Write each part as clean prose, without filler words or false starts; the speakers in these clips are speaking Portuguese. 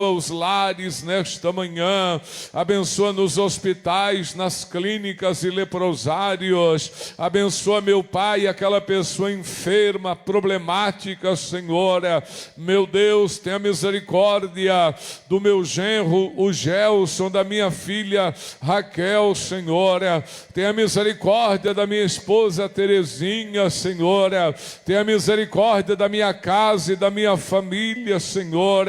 os lares nesta manhã, abençoa nos hospitais, nas clínicas e leprosários, abençoa, meu Pai, aquela pessoa enferma, problemática, Senhor, meu Deus, tenha misericórdia do meu genro, o Gelson, da minha filha Raquel, Senhor, tenha misericórdia da minha esposa Terezinha, Senhor, tenha misericórdia da minha casa e da minha família, Senhor,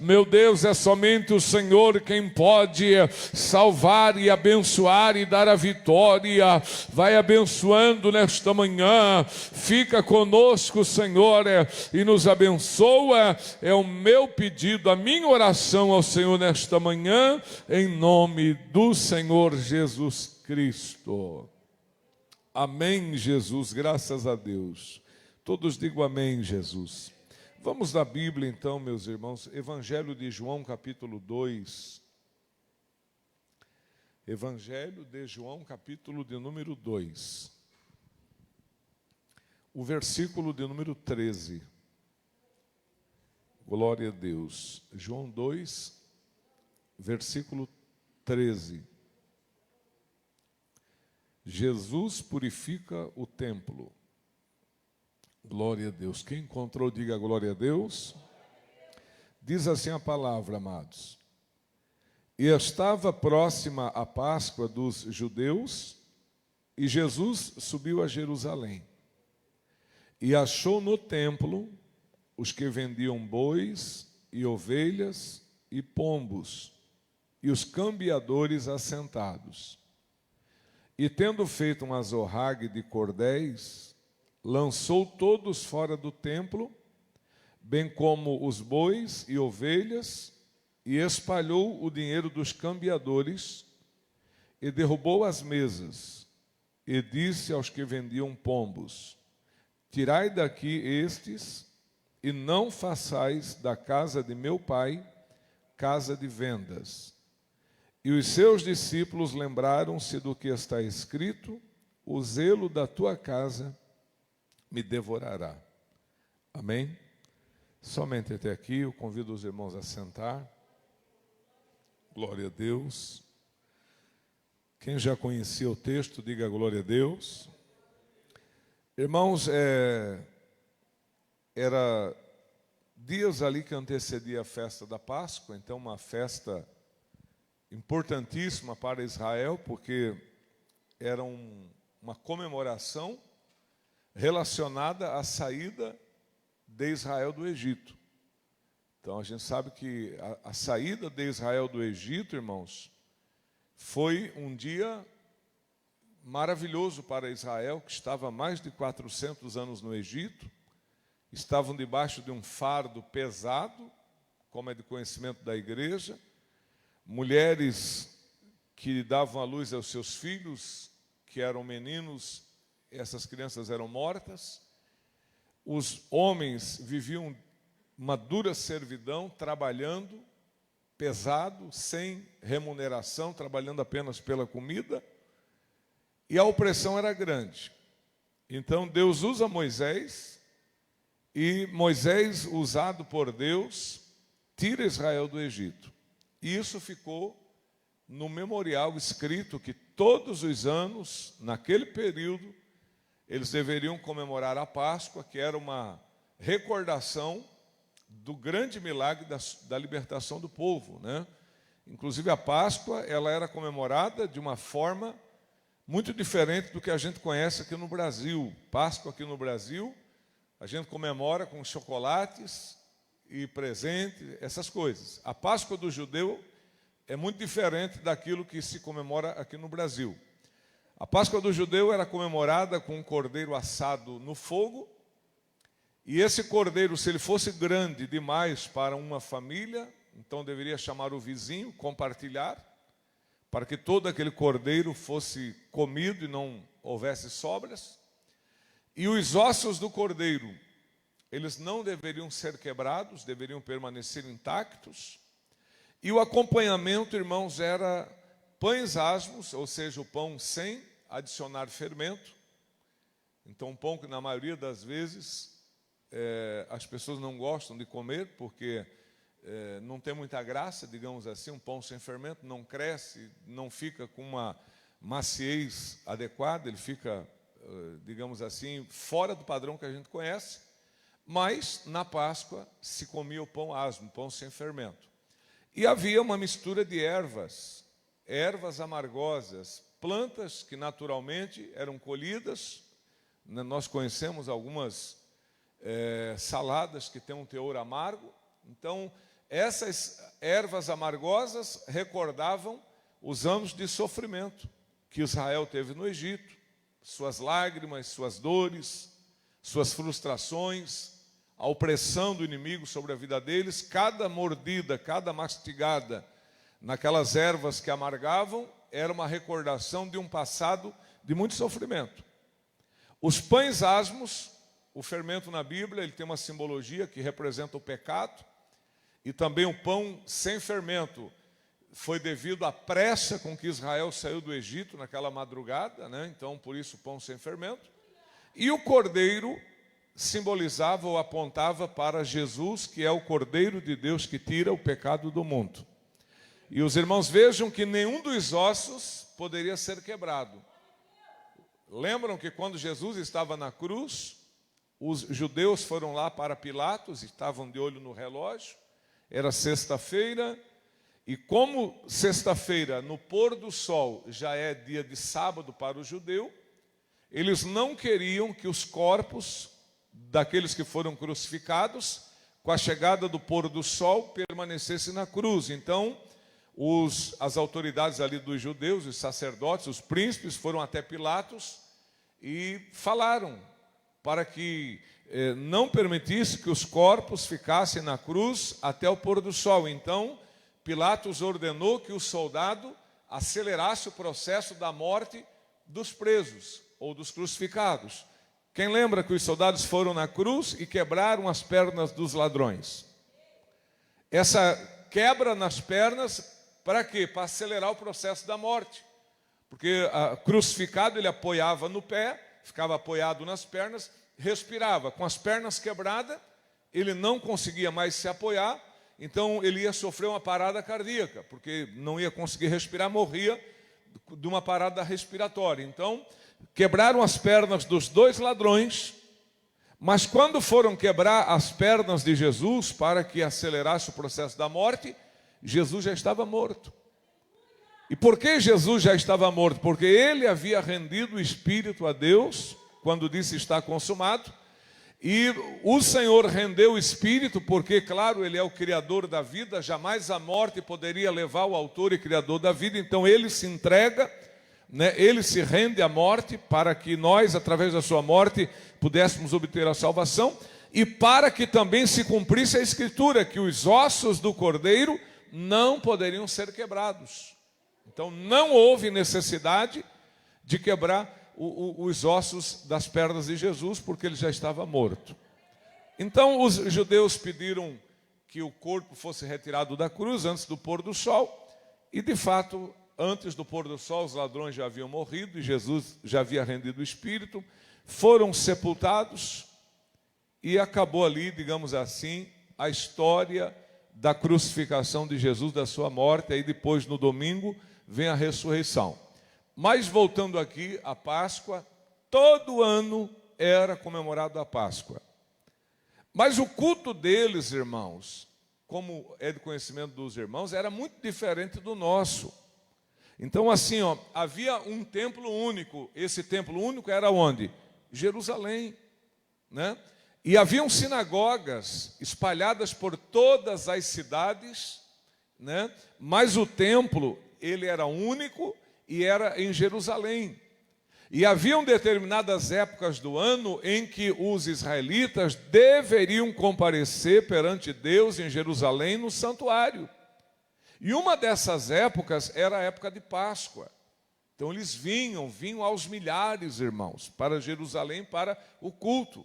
meu Deus, é somente o Senhor quem pode salvar e abençoar e dar a vitória. Vai abençoando nesta manhã, fica conosco, Senhor, e nos abençoa. É o meu pedido, a minha oração ao Senhor nesta manhã, em nome do Senhor Jesus Cristo. Amém, Jesus, graças a Deus. Todos digam amém, Jesus. Vamos na Bíblia então, meus irmãos, Evangelho de João, capítulo 2. Evangelho de João, capítulo de número 2. O versículo de número 13. Glória a Deus. João 2, versículo 13. Jesus purifica o templo. Glória a Deus. Quem encontrou, diga glória a Deus. Diz assim a palavra, amados. E estava próxima a Páscoa dos judeus, e Jesus subiu a Jerusalém. E achou no templo os que vendiam bois e ovelhas e pombos, e os cambiadores assentados. E tendo feito um azorrague de cordéis, lançou todos fora do templo, bem como os bois e ovelhas, e espalhou o dinheiro dos cambiadores, e derrubou as mesas, e disse aos que vendiam pombos: tirai daqui estes, e não façais da casa de meu pai casa de vendas. E os seus discípulos lembraram-se do que está escrito: o zelo da tua casa me devorará. Amém? Somente até aqui, eu convido os irmãos a sentar. Glória a Deus. Quem já conhecia o texto, diga glória a Deus. Irmãos, era dias ali que antecedia a festa da Páscoa, então uma festa importantíssima para Israel, porque era uma comemoração relacionada à saída de Israel do Egito. Então a gente sabe que a saída de Israel do Egito, irmãos, foi um dia maravilhoso para Israel, que estava há mais de 400 anos no Egito, estavam debaixo de um fardo pesado, como é de conhecimento da igreja, mulheres que davam à luz aos seus filhos, que eram meninos, essas crianças eram mortas. Os homens viviam uma dura servidão, trabalhando pesado, sem remuneração, trabalhando apenas pela comida, e a opressão era grande. Então Deus usa Moisés, e Moisés, usado por Deus, tira Israel do Egito. E isso ficou no memorial escrito que todos os anos, naquele período, eles deveriam comemorar a Páscoa, que era uma recordação do grande milagre da libertação do povo, né? Inclusive a Páscoa, ela era comemorada de uma forma muito diferente do que a gente conhece aqui no Brasil. Páscoa aqui no Brasil, a gente comemora com chocolates e presente, essas coisas. A Páscoa do judeu é muito diferente daquilo que se comemora aqui no Brasil. A Páscoa do judeu era comemorada com um cordeiro assado no fogo, e esse cordeiro, se ele fosse grande demais para uma família, então deveria chamar o vizinho, compartilhar, para que todo aquele cordeiro fosse comido e não houvesse sobras. E os ossos do cordeiro, eles não deveriam ser quebrados, deveriam permanecer intactos. E o acompanhamento, irmãos, era pães asmos, ou seja, o pão sem adicionar fermento. Então, um pão que na maioria das vezes as pessoas não gostam de comer, porque não tem muita graça, digamos assim, um pão sem fermento, não cresce, não fica com uma maciez adequada, ele fica, digamos assim, fora do padrão que a gente conhece, mas na Páscoa se comia o pão asmo, pão sem fermento. E havia uma mistura de ervas amargosas, plantas que naturalmente eram colhidas. Nós conhecemos algumas saladas que têm um teor amargo. Então, essas ervas amargosas recordavam os anos de sofrimento que Israel teve no Egito, suas lágrimas, suas dores, suas frustrações, a opressão do inimigo sobre a vida deles. Cada mordida, cada mastigada naquelas ervas que amargavam era uma recordação de um passado de muito sofrimento. Os pães asmos, o fermento na Bíblia, ele tem uma simbologia que representa o pecado, e também o pão sem fermento foi devido à pressa com que Israel saiu do Egito naquela madrugada, né? Então, por isso, pão sem fermento. E o cordeiro simbolizava ou apontava para Jesus, que é o Cordeiro de Deus que tira o pecado do mundo. E os irmãos vejam que nenhum dos ossos poderia ser quebrado. Lembram que quando Jesus estava na cruz, os judeus foram lá para Pilatos, estavam de olho no relógio, era sexta-feira, e como sexta-feira, no pôr do sol, já é dia de sábado para o judeu, eles não queriam que os corpos daqueles que foram crucificados, com a chegada do pôr do sol, permanecessem na cruz. Então, as autoridades ali dos judeus, os sacerdotes, os príncipes, foram até Pilatos e falaram para que não permitisse que os corpos ficassem na cruz até o pôr do sol. Então, Pilatos ordenou que o soldado acelerasse o processo da morte dos presos ou dos crucificados. Quem lembra que os soldados foram na cruz e quebraram as pernas dos ladrões? Essa quebra nas pernas, para quê? Para acelerar o processo da morte. Porque crucificado ele apoiava no pé, ficava apoiado nas pernas, respirava. Com as pernas quebradas, ele não conseguia mais se apoiar, então ele ia sofrer uma parada cardíaca, porque não ia conseguir respirar, morria de uma parada respiratória. Então, quebraram as pernas dos dois ladrões, mas quando foram quebrar as pernas de Jesus para que acelerasse o processo da morte, Jesus já estava morto. E por que Jesus já estava morto? Porque ele havia rendido o espírito a Deus quando disse está consumado, e o Senhor rendeu o espírito porque, claro, ele é o criador da vida, jamais a morte poderia levar o autor e criador da vida. Então ele se entrega, né? Ele se rende à morte para que nós, através da sua morte, pudéssemos obter a salvação, e para que também se cumprisse a escritura, que os ossos do cordeiro não poderiam ser quebrados. Então não houve necessidade de quebrar os ossos das pernas de Jesus, porque ele já estava morto. Então os judeus pediram que o corpo fosse retirado da cruz antes do pôr do sol, e de fato, antes do pôr do sol, os ladrões já haviam morrido, e Jesus já havia rendido o espírito, foram sepultados, e acabou ali, digamos assim, a história da crucificação de Jesus, da sua morte. Aí depois, no domingo, vem a ressurreição. Mas voltando aqui à Páscoa, todo ano era comemorado a Páscoa. Mas o culto deles, irmãos, como é de conhecimento dos irmãos, era muito diferente do nosso. Então assim, havia um templo único. Esse templo único era onde? Jerusalém, né? E haviam sinagogas espalhadas por todas as cidades, né? Mas o templo, ele era único e era em Jerusalém. E haviam determinadas épocas do ano em que os israelitas deveriam comparecer perante Deus em Jerusalém no santuário. E uma dessas épocas era a época de Páscoa. Então eles vinham aos milhares, irmãos, para Jerusalém, para o culto.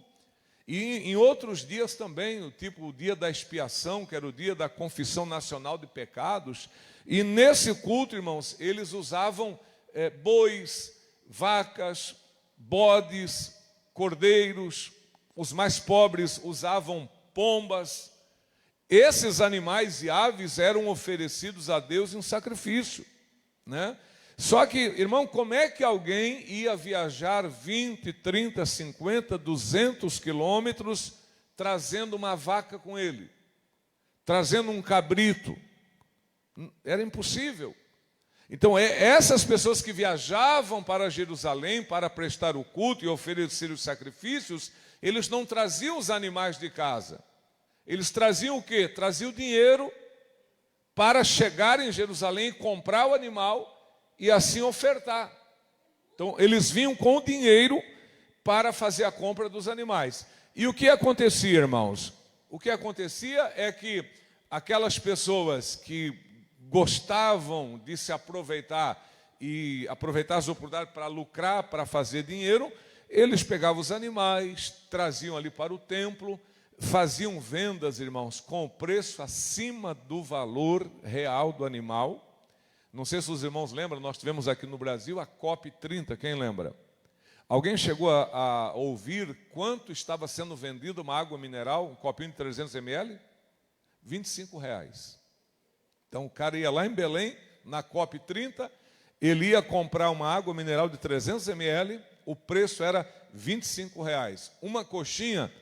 E em outros dias também, tipo o dia da expiação, que era o dia da confissão nacional de pecados. E nesse culto, irmãos, eles usavam bois, vacas, bodes, cordeiros. Os mais pobres usavam pombas. esses animais e aves eram oferecidos a Deus em sacrifício, né? Só que, irmão, como é que alguém ia viajar 20, 30, 50, 200 quilômetros trazendo uma vaca com ele, trazendo um cabrito? Era impossível. Então, essas pessoas que viajavam para Jerusalém para prestar o culto e oferecer os sacrifícios, eles não traziam os animais de casa. Eles traziam o quê? Traziam dinheiro para chegar em Jerusalém e comprar o animal e assim ofertar. Então, eles vinham com o dinheiro para fazer a compra dos animais. E o que acontecia, irmãos? O que acontecia é que aquelas pessoas que gostavam de se aproveitar e aproveitar as oportunidades para lucrar, para fazer dinheiro, eles pegavam os animais, traziam ali para o templo, faziam vendas, irmãos, com o preço acima do valor real do animal. Não sei se os irmãos lembram, nós tivemos aqui no Brasil a COP30, quem lembra? Alguém chegou a ouvir quanto estava sendo vendido uma água mineral, um copinho de 300 ml? R$25. Então o cara ia lá em Belém, na COP30, ele ia comprar uma água mineral de 300 ml, o preço era R$25. Uma coxinha,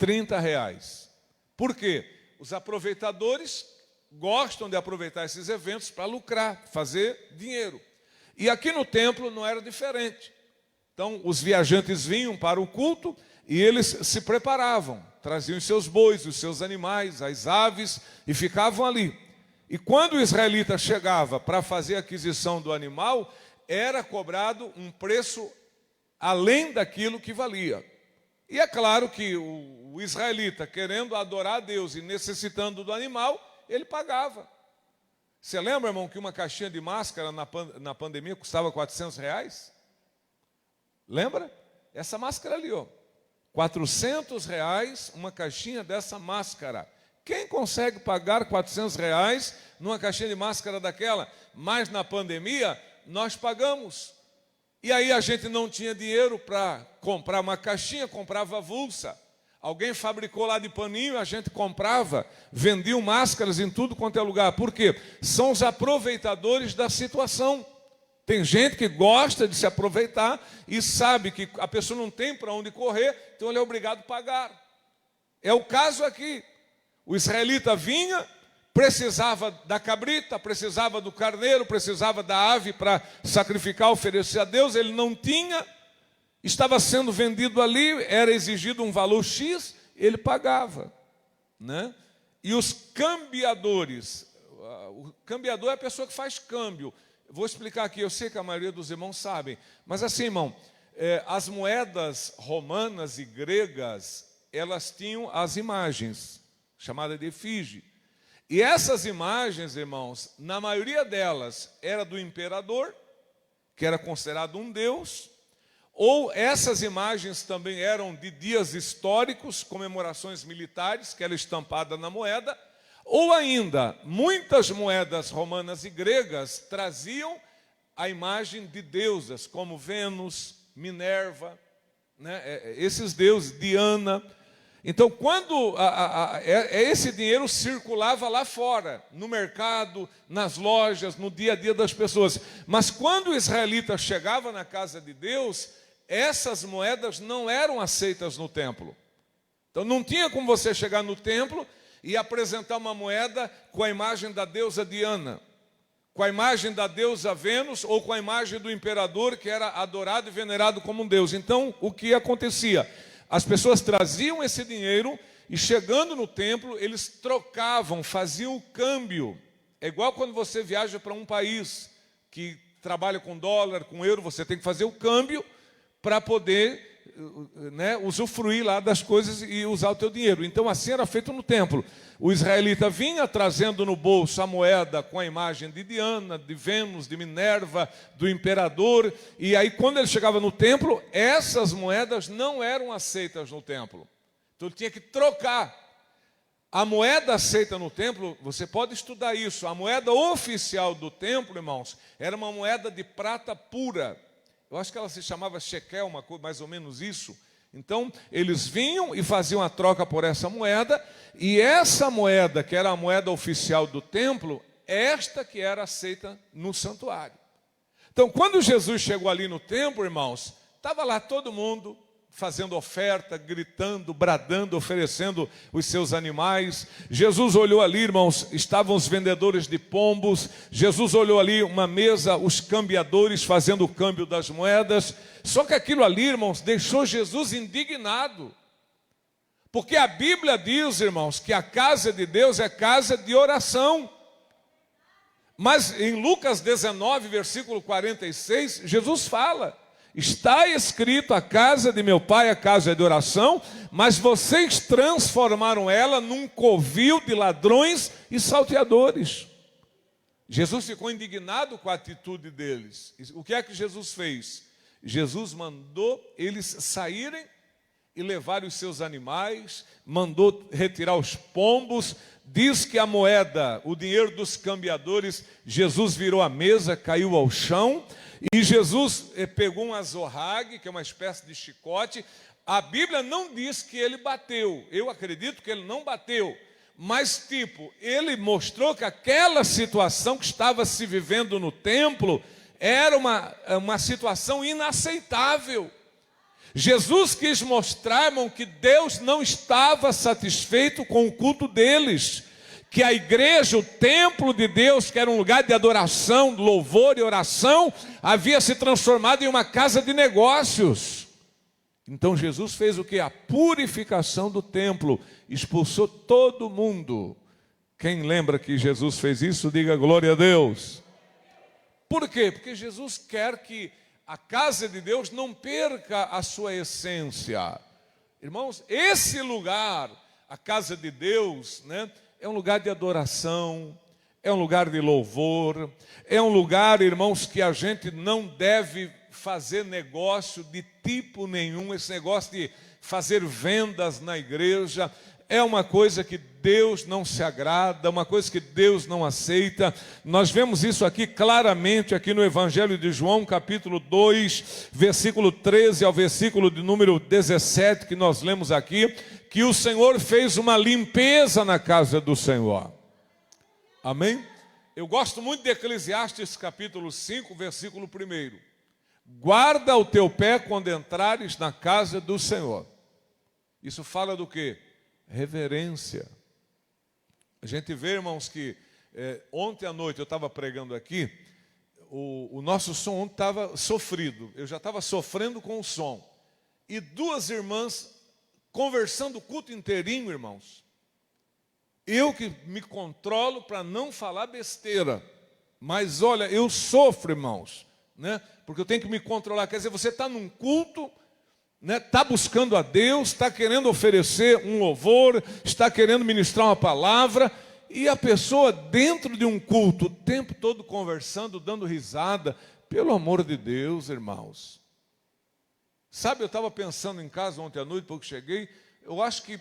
R$30. Por quê? Os aproveitadores gostam de aproveitar esses eventos para lucrar, fazer dinheiro. E aqui no templo não era diferente. Então, os viajantes vinham para o culto e eles se preparavam, traziam os seus bois, os seus animais, as aves e ficavam ali. E quando o israelita chegava para fazer a aquisição do animal, era cobrado um preço além daquilo que valia. E é claro que o israelita, querendo adorar a Deus e necessitando do animal, ele pagava. Você lembra, irmão, que uma caixinha de máscara na pandemia custava R$400? Lembra? Essa máscara ali, ó. R$400, uma caixinha dessa máscara. Quem consegue pagar R$400 numa caixinha de máscara daquela? Mas na pandemia, nós pagamos. E aí a gente não tinha dinheiro para comprar uma caixinha, comprava avulsa. Alguém fabricou lá de paninho, a gente comprava, vendiam máscaras em tudo quanto é lugar. Por quê? São os aproveitadores da situação. Tem gente que gosta de se aproveitar e sabe que a pessoa não tem para onde correr, então ele é obrigado a pagar. É o caso aqui. O israelita vinha, precisava da cabrita, precisava do carneiro, precisava da ave para sacrificar, oferecer a Deus, ele não tinha. Estava sendo vendido ali, era exigido um valor X, ele pagava, né? E os cambiadores, o cambiador é a pessoa que faz câmbio. Vou explicar aqui, eu sei que a maioria dos irmãos sabem, mas assim, irmão, as moedas romanas e gregas, elas tinham as imagens, chamada de efígie. E essas imagens, irmãos, na maioria delas, era do imperador, que era considerado um deus. Ou essas imagens também eram de dias históricos, comemorações militares, que era estampada na moeda, ou ainda, muitas moedas romanas e gregas traziam a imagem de deusas, como Vênus, Minerva, né? Esses deuses, Diana. Então, quando esse dinheiro circulava lá fora, no mercado, nas lojas, no dia a dia das pessoas. Mas quando o israelita chegava na casa de Deus, essas moedas não eram aceitas no templo. Então não tinha como você chegar no templo e apresentar uma moeda com a imagem da deusa Diana, com a imagem da deusa Vênus ou com a imagem do imperador que era adorado e venerado como um deus. Então o que acontecia? As pessoas traziam esse dinheiro e chegando no templo eles trocavam, faziam o câmbio. É igual quando você viaja para um país que trabalha com dólar, com euro, você tem que fazer o câmbio para poder, né, usufruir lá das coisas e usar o teu dinheiro. Então assim era feito no templo. O israelita vinha trazendo no bolso a moeda com a imagem de Diana, de Vênus, de Minerva, do imperador. E aí quando ele chegava no templo, essas moedas não eram aceitas no templo. Então ele tinha que trocar. A moeda aceita no templo, você pode estudar isso. A moeda oficial do templo, irmãos, era uma moeda de prata pura. Eu acho que ela se chamava shekel, uma coisa mais ou menos isso. Então, eles vinham e faziam a troca por essa moeda, e essa moeda, que era a moeda oficial do templo, esta que era aceita no santuário. Então, quando Jesus chegou ali no templo, irmãos, estava lá todo mundo fazendo oferta, gritando, bradando, oferecendo os seus animais. Jesus olhou ali, irmãos, estavam os vendedores de pombos. Jesus olhou ali uma mesa, os cambiadores fazendo o câmbio das moedas. Só que aquilo ali, irmãos, deixou Jesus indignado. Porque a Bíblia diz, irmãos, que a casa de Deus é casa de oração. Mas em Lucas 19, versículo 46, Jesus fala: está escrito, a casa de meu pai é casa de oração, mas vocês transformaram ela num covil de ladrões e salteadores. Jesus ficou indignado com a atitude deles. O que é que Jesus fez? Jesus mandou eles saírem e levar os seus animais, mandou retirar os pombos. Diz que a moeda, o dinheiro dos cambiadores, Jesus virou a mesa, caiu ao chão, e Jesus pegou um azorrague, que é uma espécie de chicote. A Bíblia não diz que ele bateu, eu acredito que ele não bateu, mas ele mostrou que aquela situação que estava se vivendo no templo era uma situação inaceitável. Jesus quis mostrar, irmão, que Deus não estava satisfeito com o culto deles, que a igreja, o templo de Deus, que era um lugar de adoração, louvor e oração, havia se transformado em uma casa de negócios. Então Jesus fez o que? A purificação do templo, expulsou todo mundo. Quem lembra que Jesus fez isso, diga glória a Deus. Por quê? Porque Jesus quer que a casa de Deus não perca a sua essência. Irmãos, esse lugar, a casa de Deus, né, é um lugar de adoração, é um lugar de louvor, é um lugar, irmãos, que a gente não deve fazer negócio de tipo nenhum. Esse negócio de fazer vendas na igreja é uma coisa que Deus não se agrada, uma coisa que Deus não aceita. Nós vemos isso aqui claramente aqui no Evangelho de João, capítulo 2, versículo 13 ao versículo de número 17, que nós lemos aqui, que o Senhor fez uma limpeza na casa do Senhor. Amém? Eu gosto muito de Eclesiastes, capítulo 5, versículo 1. Guarda o teu pé quando entrares na casa do Senhor. Isso fala do quê? Reverência. A gente vê, irmãos, que ontem à noite eu estava pregando aqui, o nosso som ontem estava sofrido, eu já estava sofrendo com o som, e duas irmãs conversando o culto inteirinho, irmãos. Eu que me controlo para não falar besteira, mas olha, eu sofro, irmãos, né? Porque eu tenho que me controlar. Quer dizer, você está num culto, está buscando a Deus, está querendo oferecer um louvor, está querendo ministrar uma palavra, e a pessoa dentro de um culto, o tempo todo conversando, dando risada. Pelo amor de Deus, irmãos. Sabe, eu estava pensando em casa ontem à noite, porque cheguei, eu acho que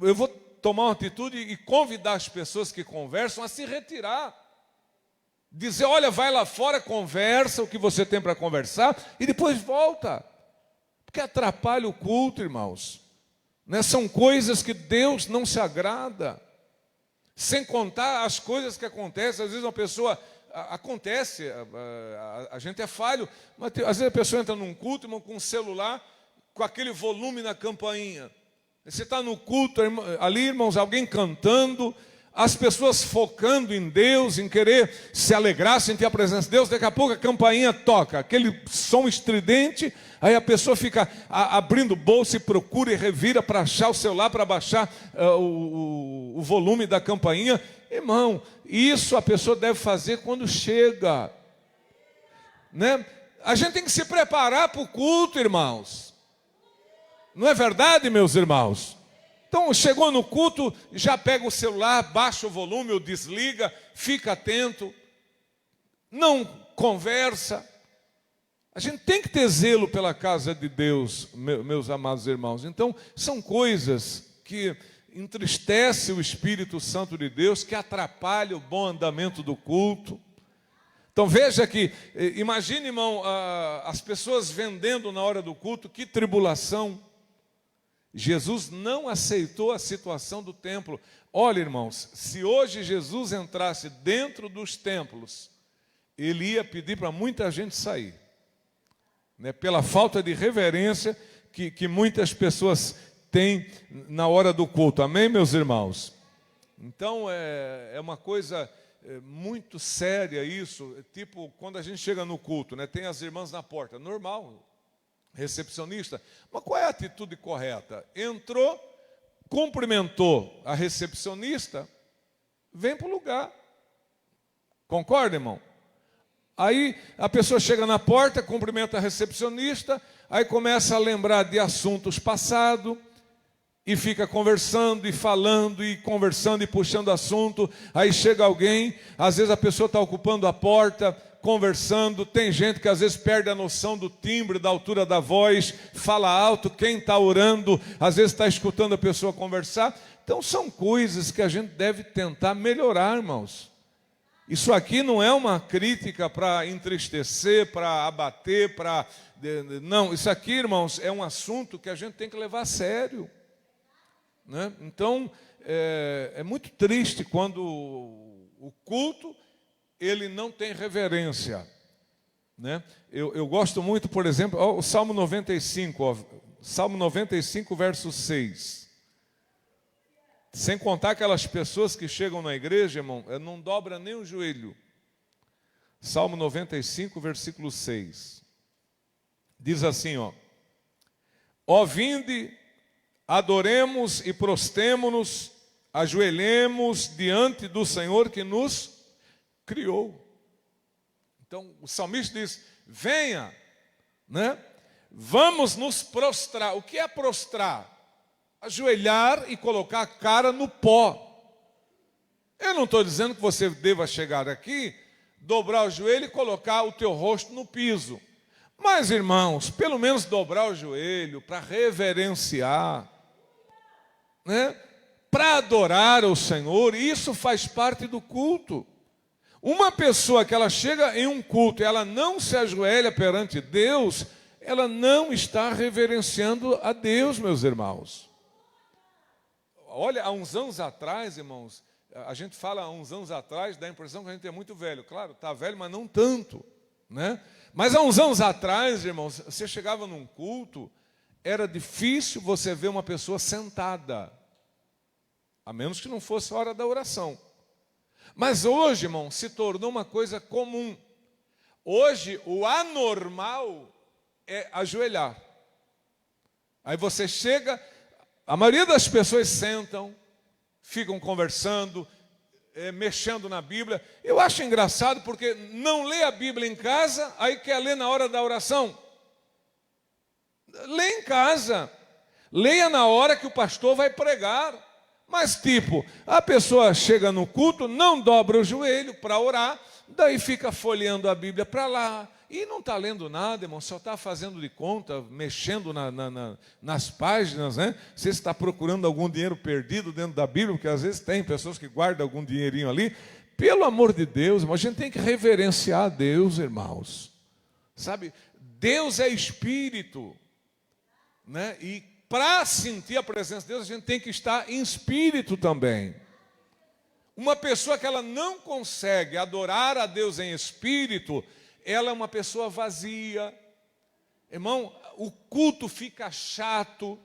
eu vou tomar uma atitude e convidar as pessoas que conversam a se retirar. Dizer, olha, vai lá fora, conversa o que você tem para conversar, e depois volta. Que atrapalha o culto, irmãos, né? São coisas que Deus não se agrada. Sem contar as coisas que acontecem. Às vezes uma pessoa, acontece, a gente é falho, mas às vezes a pessoa entra num culto, irmão, com um celular, com aquele volume na campainha. Você está no culto ali, irmãos, alguém cantando, as pessoas focando em Deus, em querer se alegrar, sentir a presença de Deus. Daqui a pouco a campainha toca, aquele som estridente. Aí a pessoa fica abrindo o bolso e procura e revira para achar o celular, para baixar o volume da campainha. Irmão, isso a pessoa deve fazer quando chega, né? A gente tem que se preparar para o culto, irmãos. Não é verdade, meus irmãos? Então, chegou no culto, já pega o celular, baixa o volume ou desliga, fica atento, não conversa. A gente tem que ter zelo pela casa de Deus, meus amados irmãos. Então, são coisas que entristecem o Espírito Santo de Deus, que atrapalham o bom andamento do culto. Então, veja que, imagine, irmão, as pessoas vendendo na hora do culto, que tribulação. Jesus não aceitou a situação do templo. Olha, irmãos, se hoje Jesus entrasse dentro dos templos, ele ia pedir para muita gente sair, né, pela falta de reverência que muitas pessoas têm na hora do culto. Amém, meus irmãos? Então, é uma coisa muito séria isso. Tipo, quando a gente chega no culto, né, tem as irmãs na porta, normal, recepcionista. Mas qual é a atitude correta? Entrou, cumprimentou a recepcionista, vem para o lugar. Concorda, irmão? Aí a pessoa chega na porta, cumprimenta a recepcionista, aí começa a lembrar de assuntos passados, e fica conversando e falando e conversando e puxando assunto. Aí chega alguém, às vezes a pessoa está ocupando a porta, conversando. Tem gente que às vezes perde a noção do timbre, da altura da voz, fala alto. Quem está orando, às vezes está escutando a pessoa conversar. Então são coisas que a gente deve tentar melhorar, irmãos. Isso aqui não é uma crítica para entristecer, para abater, não, isso aqui, irmãos, é um assunto que a gente tem que levar a sério, né? Então, é muito triste quando o culto, ele não tem reverência, né? Eu gosto muito, por exemplo, o Salmo 95, Salmo 95, verso 6. Sem contar aquelas pessoas que chegam na igreja, irmão, não dobra nem o joelho. Salmo 95, versículo 6. Diz assim, ó: vinde, adoremos e prostemo-nos, ajoelhemos diante do Senhor que nos criou. Então, o salmista diz, venha, né? Vamos nos prostrar. O que é prostrar? Ajoelhar e colocar a cara no pó. Eu não estou dizendo que você deva chegar aqui, dobrar o joelho e colocar o teu rosto no piso. Mas, irmãos, pelo menos dobrar o joelho para reverenciar, né? Para adorar o Senhor. Isso faz parte do culto. Uma pessoa que ela chega em um culto e ela não se ajoelha perante Deus, ela não está reverenciando a Deus, meus irmãos. Olha, há uns anos atrás, irmãos, a gente fala há uns anos atrás, dá a impressão que a gente é muito velho. Claro, está velho, mas não tanto, né? Mas há uns anos atrás, irmãos, você chegava num culto, era difícil você ver uma pessoa sentada, a menos que não fosse a hora da oração. Mas hoje, irmão, se tornou uma coisa comum. Hoje, o anormal é ajoelhar. Aí você chega, a maioria das pessoas sentam, ficam conversando, mexendo na Bíblia. Eu acho engraçado porque não lê a Bíblia em casa, aí quer ler na hora da oração. Lê em casa, leia na hora que o pastor vai pregar. Mas tipo, a pessoa chega no culto, não dobra o joelho para orar, daí fica folheando a Bíblia para lá, e não está lendo nada, irmão, só está fazendo de conta, mexendo nas páginas, né? Você está procurando algum dinheiro perdido dentro da Bíblia, porque às vezes tem pessoas que guardam algum dinheirinho ali. Pelo amor de Deus, irmão, a gente tem que reverenciar a Deus, irmãos. Sabe, Deus é Espírito, né? E para sentir a presença de Deus, a gente tem que estar em espírito também. Uma pessoa que ela não consegue adorar a Deus em espírito, ela é uma pessoa vazia. Irmão, o culto fica chato,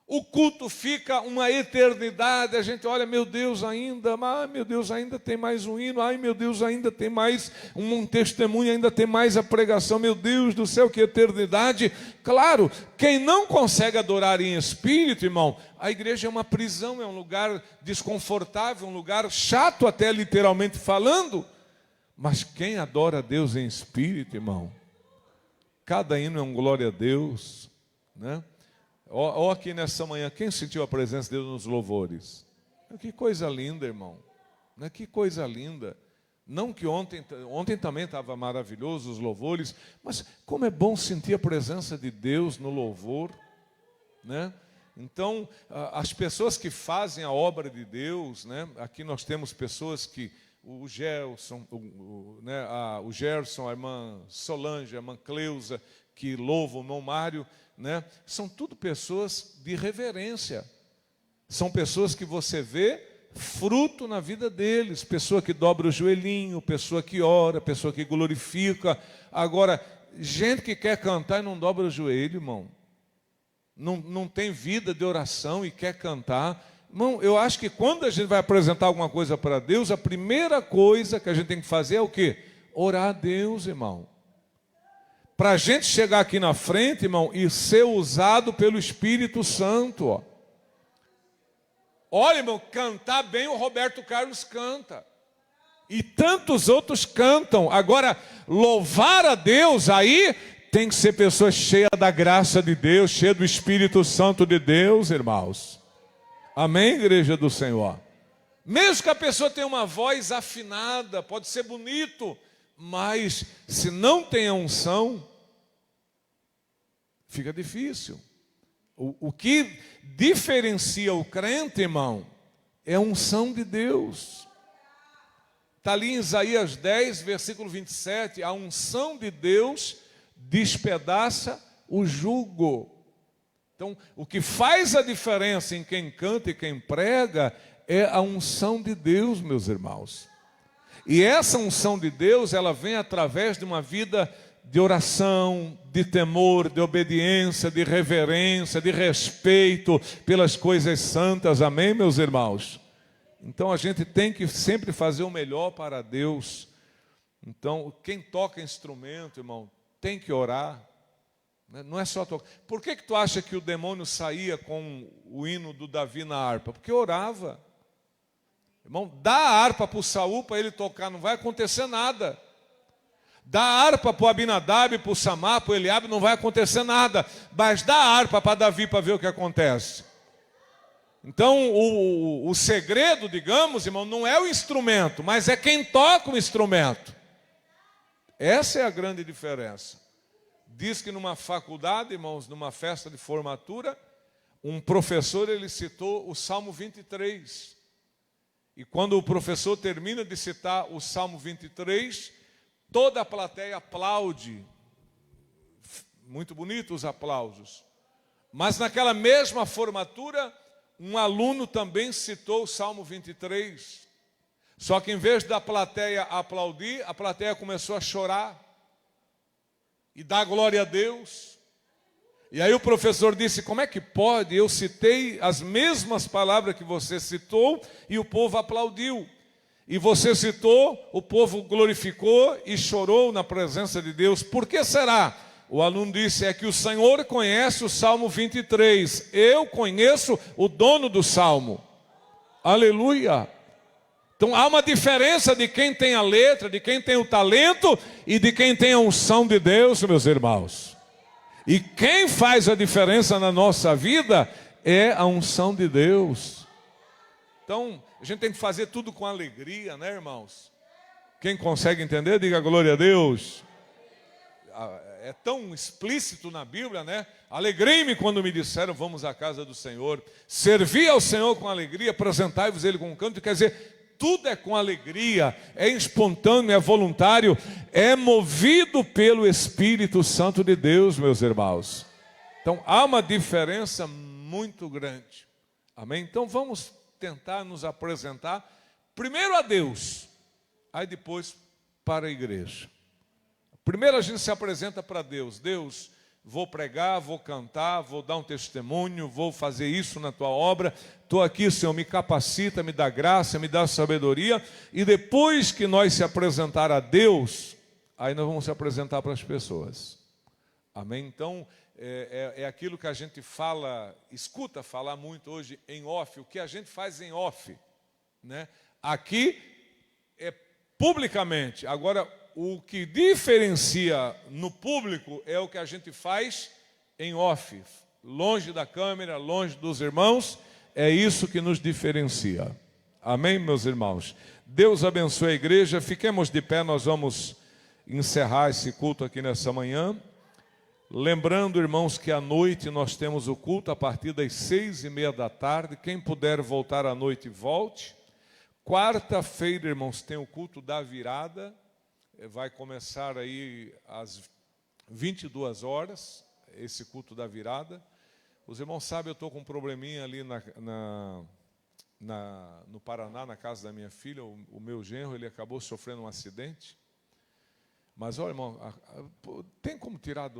o culto fica uma eternidade. A gente olha, meu Deus, ainda, ai meu Deus, ainda tem mais um hino, ai meu Deus, ainda tem mais um testemunho, ainda tem mais a pregação, meu Deus do céu, que eternidade. Claro, quem não consegue adorar em espírito, irmão, a igreja é uma prisão, é um lugar desconfortável, um lugar chato até literalmente falando. Mas quem adora a Deus em espírito, irmão, cada hino é um glória a Deus, né? Ó, aqui nessa manhã, quem sentiu a presença de Deus nos louvores? Que coisa linda, irmão, né? Que coisa linda. Não que ontem também estava maravilhoso os louvores, mas como é bom sentir a presença de Deus no louvor, né? Então, as pessoas que fazem a obra de Deus, né? Aqui nós temos pessoas que, o Gerson, o Gerson, a irmã Solange, a irmã Cleusa, que louvam o irmão Mário. né? São tudo pessoas de reverência. São pessoas que você vê fruto na vida deles. Pessoa que dobra o joelhinho, pessoa que ora, pessoa que glorifica. Agora, gente que quer cantar e não dobra o joelho, irmão. Não tem vida de oração e quer cantar. Irmão, eu acho que quando a gente vai apresentar alguma coisa para Deus, a primeira coisa que a gente tem que fazer é o quê? Orar a Deus, irmão. Para a gente chegar aqui na frente, irmão, e ser usado pelo Espírito Santo. Ó. Olha, irmão, cantar bem o Roberto Carlos canta. E tantos outros cantam. Agora, louvar a Deus, aí tem que ser pessoa cheia da graça de Deus, cheia do Espírito Santo de Deus, irmãos. Amém, igreja do Senhor? Mesmo que a pessoa tenha uma voz afinada, pode ser bonito, mas se não tem a unção, fica difícil. O que diferencia o crente, irmão, é a unção de Deus. Está ali em Isaías 10, versículo 27, a unção de Deus despedaça o jugo. Então, o que faz a diferença em quem canta e quem prega é a unção de Deus, meus irmãos. E essa unção de Deus, ela vem através de uma vida de oração, de temor, de obediência, de reverência, de respeito pelas coisas santas. Amém, meus irmãos? Então, a gente tem que sempre fazer o melhor para Deus. Então, quem toca instrumento, irmão, tem que orar. Não é só tocar. Por que tu acha que o demônio saía com o hino do Davi na harpa? Porque orava. Irmão, dá a harpa para o Saul para ele tocar, não vai acontecer nada. Dá a harpa para o Abinadab, para o Samar, para o Eliabe, não vai acontecer nada. Mas dá a harpa para Davi para ver o que acontece. Então, o segredo, digamos, irmão, não é o instrumento, mas é quem toca o instrumento. Essa é a grande diferença. Diz que numa faculdade, irmãos, numa festa de formatura, um professor, ele citou o Salmo 23. E quando o professor termina de citar o Salmo 23, toda a plateia aplaude. Muito bonito os aplausos. Mas naquela mesma formatura, um aluno também citou o Salmo 23. Só que em vez da plateia aplaudir, a plateia começou a chorar e dar glória a Deus. E aí o professor disse: como é que pode? Eu citei as mesmas palavras que você citou e o povo aplaudiu. E você citou, o povo glorificou e chorou na presença de Deus. Por que será? O aluno disse: é que o Senhor conhece o Salmo 23. Eu conheço o dono do Salmo. Aleluia! Então há uma diferença de quem tem a letra, de quem tem o talento e de quem tem a unção de Deus, meus irmãos. E quem faz a diferença na nossa vida é a unção de Deus. Então, a gente tem que fazer tudo com alegria, né, irmãos? Quem consegue entender, diga glória a Deus. É tão explícito na Bíblia, né? Alegrei-me quando me disseram: vamos à casa do Senhor. Servi ao Senhor com alegria, apresentai-vos Ele com um canto. Quer dizer, tudo é com alegria, é espontâneo, é voluntário, é movido pelo Espírito Santo de Deus, meus irmãos. Então, há uma diferença muito grande. Amém? Então, vamos tentar nos apresentar primeiro a Deus, aí depois para a igreja. Primeiro a gente se apresenta para Deus. Deus, vou pregar, vou cantar, vou dar um testemunho, vou fazer isso na tua obra. Estou aqui, Senhor, me capacita, me dá graça, me dá sabedoria. E depois que nós se apresentar a Deus, aí nós vamos se apresentar para as pessoas. Amém? Então, é aquilo que a gente fala, escuta falar muito hoje em off, o que a gente faz em off, né? Aqui é publicamente. Agora, o que diferencia no público é o que a gente faz em off, longe da câmera, longe dos irmãos. É isso que nos diferencia. Amém, meus irmãos? Deus abençoe a igreja. Fiquemos de pé, nós vamos encerrar esse culto aqui nessa manhã. Lembrando, irmãos, que à noite nós temos o culto a partir das 6:30 da tarde. Quem puder voltar à noite, volte. Quarta-feira, irmãos, tem o culto da virada. Vai começar aí às 22 horas. esse culto da virada. Os irmãos sabem, eu estou com um probleminha ali no Paraná, na casa da minha filha. O meu genro, ele acabou sofrendo um acidente. Mas olha, irmão, tem como tirar